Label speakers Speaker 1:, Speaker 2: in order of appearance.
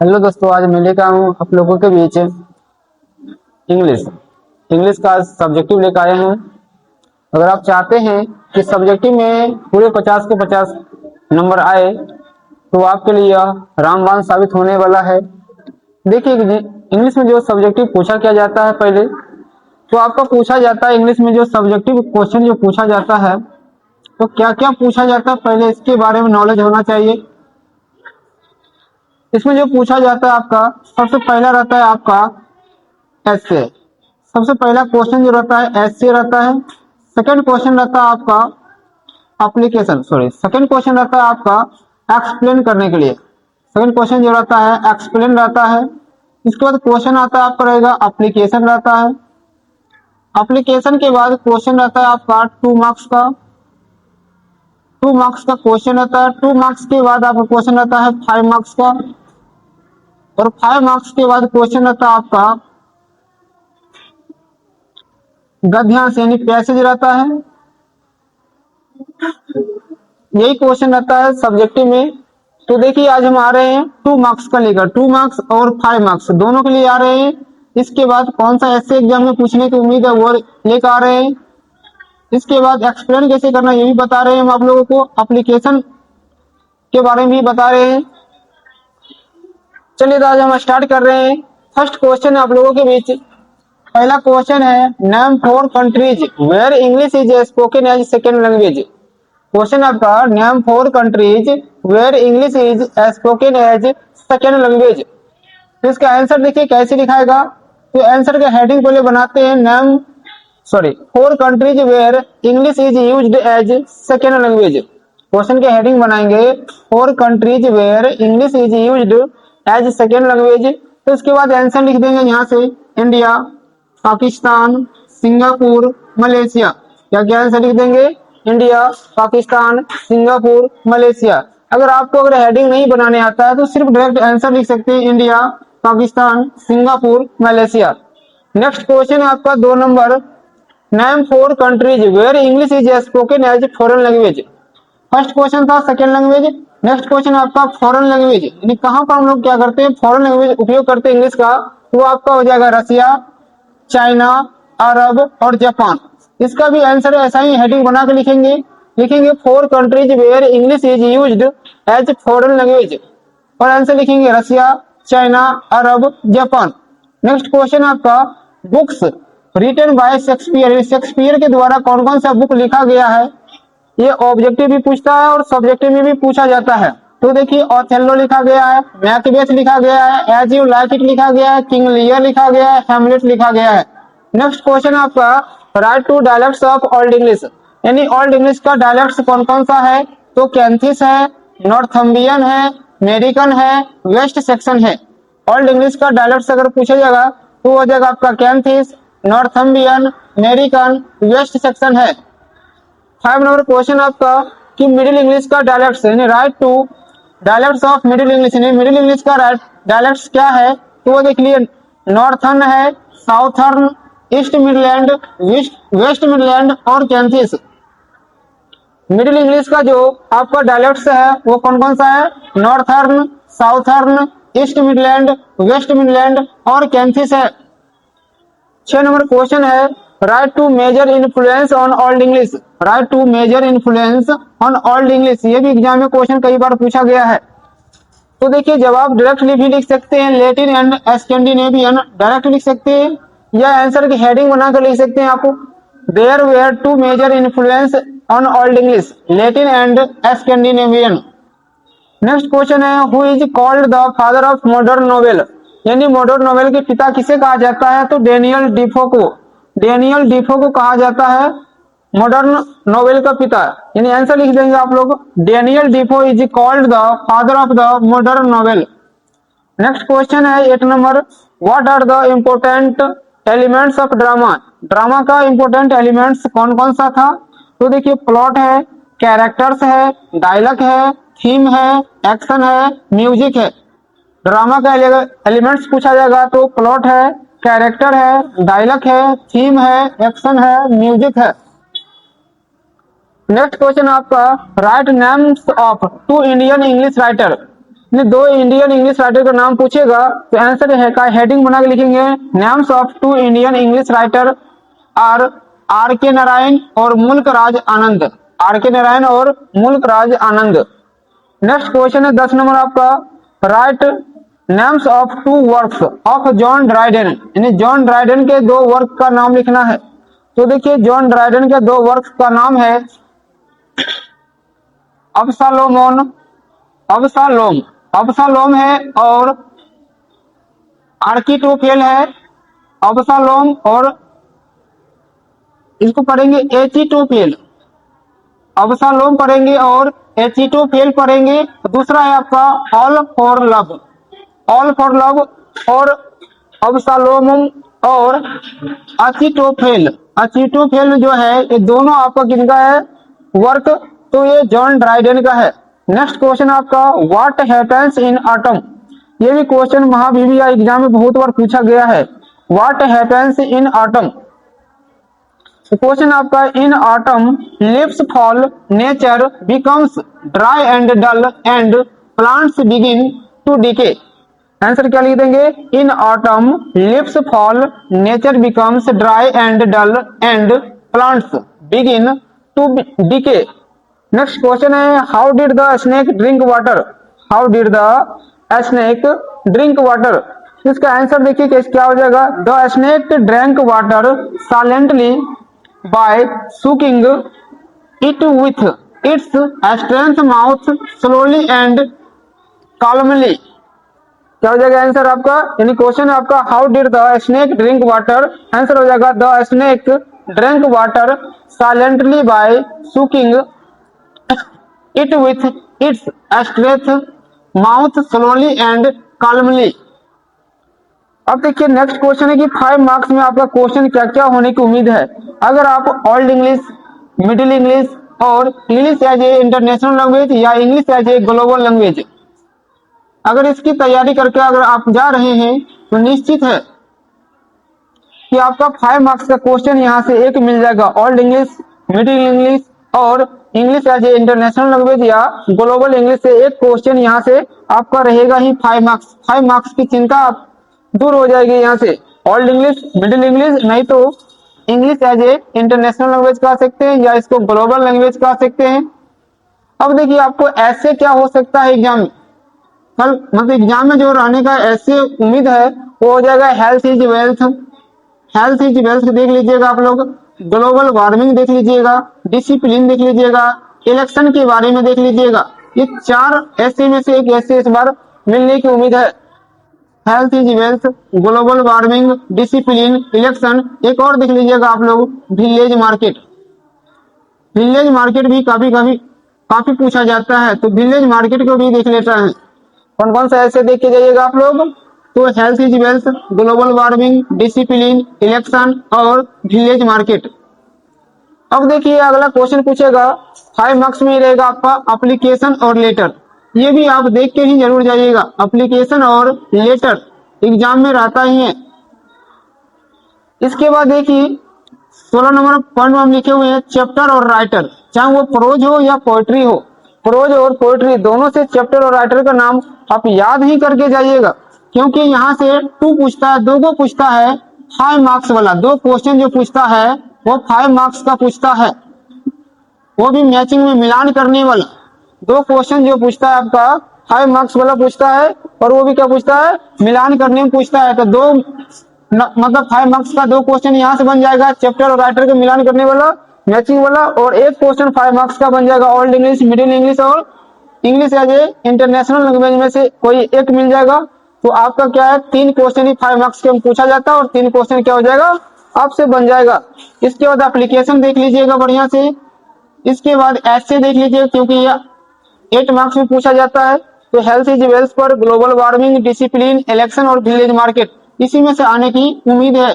Speaker 1: Hello दोस्तों, आज मैं लेकर आया हूँ आप लोगों के बीच इंग्लिश इंग्लिश का सब्जेक्टिव लेकर आए हैं। अगर आप चाहते हैं कि सब्जेक्टिव में पूरे 50 के 50 नंबर आए तो आपके लिए यह रामबाण साबित होने वाला है। देखिए इंग्लिश में जो सब्जेक्टिव पूछा क्या जाता है, पहले तो आपका पूछा जाता है इंग्लिश में जो सब्जेक्टिव क्वेश्चन जो पूछा जाता है तो क्या क्या पूछा जाता है, पहले इसके बारे में नॉलेज होना चाहिए। इसमें जो पूछा जाता है आपका सबसे पहला रहता है आपका एसए। सबसे पहला क्वेश्चन जो रहता है एसए रहता है। सेकंड क्वेश्चन रहता है आपका सेकंड क्वेश्चन रहता है आपका एक्सप्लेन करने के लिए। सेकंड क्वेश्चन जो रहता है एक्सप्लेन रहता है। इसके बाद क्वेश्चन आता है आपका रहेगा एप्लीकेशन रहता है। एप्लीकेशन के बाद क्वेश्चन रहता है आपका 2 मार्क्स का। 2 मार्क्स का क्वेश्चन रहता है। 2 मार्क्स के बाद आपका क्वेश्चन रहता है 5 मार्क्स का। और 5 मार्क्स के बाद क्वेश्चन रहता है आपका गद्यांश यानी पैसेज रहता है। यही क्वेश्चन रहता है सब्जेक्टिव में। तो देखिए आज हम आ रहे हैं 2 मार्क्स का लेकर, 2 मार्क्स और 5 मार्क्स दोनों के लिए आ रहे हैं। इसके बाद कौन सा ऐसे एग्जाम में पूछने की उम्मीद है वो लेकर आ रहे हैं। इसके बाद एक्सप्लेन कैसे करना ये भी बता रहे हैं हम आप लोगों को। एप्लीकेशन के बारे में भी बता रहे हैं। चलिए तो आज हम स्टार्ट कर रहे हैं। फर्स्ट क्वेश्चन है आप लोगों के बीच। पहला क्वेश्चन है name 4 countries where English is spoken as second language. Question आपका name 4 countries where English is spoken as second language. तो इसका आंसर देखिए कैसे लिखाएगा। तो आंसर का हेडिंग पहले बनाते हैं name 4 countries where English is used as second language. Question के हेडिंग बनाएंगे 4 countries where English is used as second language. तो उसके बाद आंसर लिख देंगे यहाँ से इंडिया, पाकिस्तान, सिंगापुर, मलेशिया। क्या क्या आंसर लिख देंगे इंडिया, पाकिस्तान, सिंगापुर, मलेशिया। अगर हेडिंग नहीं बनाने आता है तो सिर्फ डायरेक्ट आंसर लिख सकते हैं India, Pakistan, Singapore, Malaysia. Next question है आपका 2 number name 4 countries where English is spoken as foreign language. First question था सेकेंड लैंग्वेज। नेक्स्ट क्वेश्चन आपका फॉरेन लैंग्वेज यानी कहां पर हम लोग क्या करते हैं फॉरेन लैंग्वेज उपयोग करते हैं इंग्लिश का। वो आपका हो जाएगा रसिया, चाइना, अरब और जापान। इसका भी आंसर ऐसा ही हेडिंग बना के लिखेंगे 4 countries where English is used as foreign language और आंसर लिखेंगे Russia, China, Arab, Japan. Next question आपका books written by Shakespeare. Shakespeare के द्वारा कौन कौन सा बुक लिखा गया है। ये ऑब्जेक्टिव भी पूछता है और सब्जेक्टिव में भी पूछा जाता है। तो देखिए ऑथेलो लिखा गया है, मैकबेथ लिखा गया है, एज यू लाइक इट लिखा गया है, किंग लियर लिखा गया है, हैमलेट लिखा गया है। नेक्स्ट क्वेश्चन आपका write two dialects of old English यानी ओल्ड इंग्लिश का डायलेक्ट्स कौन कौन सा है। तो कैंथिस है, नॉर्थम्बियन है, अमेरिकन है, वेस्ट सेक्शन है। ओल्ड इंग्लिश का डायलेक्ट्स अगर पूछा जाएगा तो हो जाएगा आपका Kentish, Northumbrian, American, West Saxon है। 5 नंबर क्वेश्चन आपका कि मिडिल इंग्लिश का डायलेक्ट्स यानी write two dialects of middle English यानी मिडिल इंग्लिश का डायलेक्ट्स क्या है। तो वो देख लिए नॉर्थर्न है, southern, East Midland, West Midland और कैंथिस। मिडिल इंग्लिश का जो आपका डायलेक्ट्स है वो कौन कौन सा है northern, southern, East Midland, West Midland और कैंथिस है। 6 नंबर क्वेश्चन है write two major influence on old English. Write two major influence on old English ये भी एग्जाम में क्वेश्चन कई बार पूछा गया है। तो देखिए जवाब डायरेक्टली भी लिख सकते हैं, लैटिन एंड स्कैंडिनेवियन डायरेक्ट लिख सकते हैं या आंसर की हेडिंग बनाकर लिख सकते हैं आप there were two major influence on old English, Latin and Scandinavian. Next question है who is called the father of modern novel यानी मॉडर्न नोवेल के पिता किसे कहा जाता है। तो डेनियल डिफो को कहा जाता है मॉडर्न नोवेल का पिता यानी आंसर लिख देंगे आप लोग Daniel Defoe is called the father of the modern novel. Next question है 8 number what are the important elements of drama. Drama का इम्पोर्टेंट एलिमेंट्स कौन कौन सा था। तो देखिए प्लॉट है, कैरेक्टर्स है, डायलॉग है, थीम है, एक्शन है, म्यूजिक है। ड्रामा का एलिमेंट्स पूछा जाएगा तो प्लॉट है, कैरेक्टर है, डायलॉग है, थीम है, एक्शन है, म्यूजिक है। नेक्स्ट क्वेश्चन आपका write names of 2 Indian English writer. ने दो इंडियन इंग्लिश राइटर का नाम पूछेगा तो आंसर है का हेडिंग बना के लिखेंगे names of two Indian English writer are R K Narayan और मुल्क राज आनंद। आर के नारायण और मुल्क राज आनंद। नेक्स्ट क्वेश्चन है 10 नंबर आपका, write names of two works of John Dryden, यानी जॉन ड्राइडेन के दो वर्क का नाम लिखना है। तो देखिए जॉन ड्राइडेन के दो वर्क का नाम है अबशालोम, अबशालोम, अबशालोम है और आर्किटोफेल है। अबशालोम और इसको पढ़ेंगे एचिटोफेल, अबशालोम पढ़ेंगे और एचिटोफेल पढ़ेंगे। दूसरा है आपका all for love, all for love और अबशालोम और अचिटोफेल, अचिटोफेल जो है ये दोनों आपका किनका है वर्क, तो ये जॉन ड्राइडेन का है। नेक्स्ट क्वेश्चन आपका व्हाट हैपेंस इन ऑटम, ये भी क्वेश्चन महाभिविया एग्जाम में बहुत बार पूछा गया है। What happens in autumn, question आपका in autumn leaves fall nature becomes dry and dull and plants begin to decay. Answer क्या लिख देंगे in autumn leaves fall nature becomes dry and dull and plants begin to decay. Next question है how did the snake drink water, how did the snake drink water. इसका answer देखिए क्या हो जाएगा the snake drank water silently by sucking it with its strength mouth slowly and calmly। क्या हो जाएगा answer आपका, यानी क्वेश्चन आपका how did the snake drink water, answer हो जाएगा the snake drink water silently by sucking it with its strength mouth slowly and calmly. अब देखिए नेक्स्ट क्वेश्चन है कि 5 मार्क्स में आपका क्वेश्चन क्या क्या होने की उम्मीद है। अगर आप ओल्ड इंग्लिश, मिडिल इंग्लिश और English as a international language या English as a global language अगर इसकी तैयारी करके अगर आप जा रहे हैं तो निश्चित है कि आपका 5 मार्क्स का क्वेश्चन यहाँ से एक मिल जाएगा। ओल्ड इंग्लिश, मिडिल इंग्लिश और English as a international language या ग्लोबल इंग्लिश से एक क्वेश्चन यहाँ से आपका रहेगा ही 5 मार्क्स। 5 मार्क्स की चिंता आप दूर हो जाएगी यहाँ से। ओल्ड इंग्लिश, मिडिल इंग्लिश नहीं तो English as a international language कह सकते हैं या इसको ग्लोबल लैंग्वेज कह सकते हैं। अब देखिए आपको ऐसे क्या हो सकता है एग्जाम में, कल मतलब एग्जाम में जो रहने का ऐसे उम्मीद है वो हो जाएगा health is wealth, health is wealth देख लीजिएगा आप लोग, ग्लोबल वार्मिंग देख लीजिएगा, डिसिप्लिन देख लीजिएगा, इलेक्शन के बारे में देख लीजिएगा। ये 4 ऐसे में से एक ऐसे इस बार मिलने की उम्मीद है। Health is wealth, global warming, discipline, election. एक और देख लीजिएगा आप लोग विलेज मार्केट, विलेज मार्केट भी काफी पूछा जाता है तो विलेज मार्केट को भी देख लेता है। कौन कौन सा ऐसे देख के जाइएगा आप लोग, तो health is wealth, global warming, discipline, election और विलेज मार्केट। अब देखिए अगला क्वेश्चन पूछेगा 5 मार्क्स में रहेगा आपका एप्लीकेशन और लेटर, ये भी आप देख के ही जरूर जाइएगा। एप्लीकेशन और लेटर एग्जाम में रहता ही है। इसके बाद देखिए 16 नंबर पॉइंट में हम लिखे हुए हैं चैप्टर और राइटर, चाहे वो प्रोज हो या पोएट्री हो, प्रोज और पोएट्री दोनों से चैप्टर और राइटर का नाम आप याद ही करके जाइएगा, क्योंकि यहाँ से 2 पूछता है, 2 को पूछता है 5 मार्क्स वाला, 2 क्वेश्चन जो पूछता है वो 5 मार्क्स का पूछता है, वो भी मैचिंग में मिलान करने वाला। 2 क्वेश्चन जो पूछता है आपका 5 मार्क्स वाला पूछता है और वो भी क्या पूछता है मिलान करने में पूछता है। तो 2 मतलब 5 मार्क्स का 2 क्वेश्चन यहाँ से बन जाएगा चैप्टर और राइटर का मिलान करने वाला, मैचिंग वाला, और एक क्वेश्चन 5 मार्क्स का बन जाएगा ओल्ड इंग्लिश, मिडिल इंग्लिश और English as a international language में से कोई एक मिल जाएगा। तो आपका क्या है 3 क्वेश्चन ही 5 मार्क्स के पूछा जाता है और 3 क्वेश्चन क्या हो जाएगा आपसे बन जाएगा। इसके बाद एप्लीकेशन देख लीजिएगा बढ़िया से, इसके बाद ऐसे देख लीजिए क्योंकि ये 8 मार्क्स में पूछा जाता है। तो हेल्थ इज वेल्थ पर, ग्लोबल वार्मिंग, डिसिप्लिन, इलेक्शन और विलेज मार्केट इसी में से आने की उम्मीद है।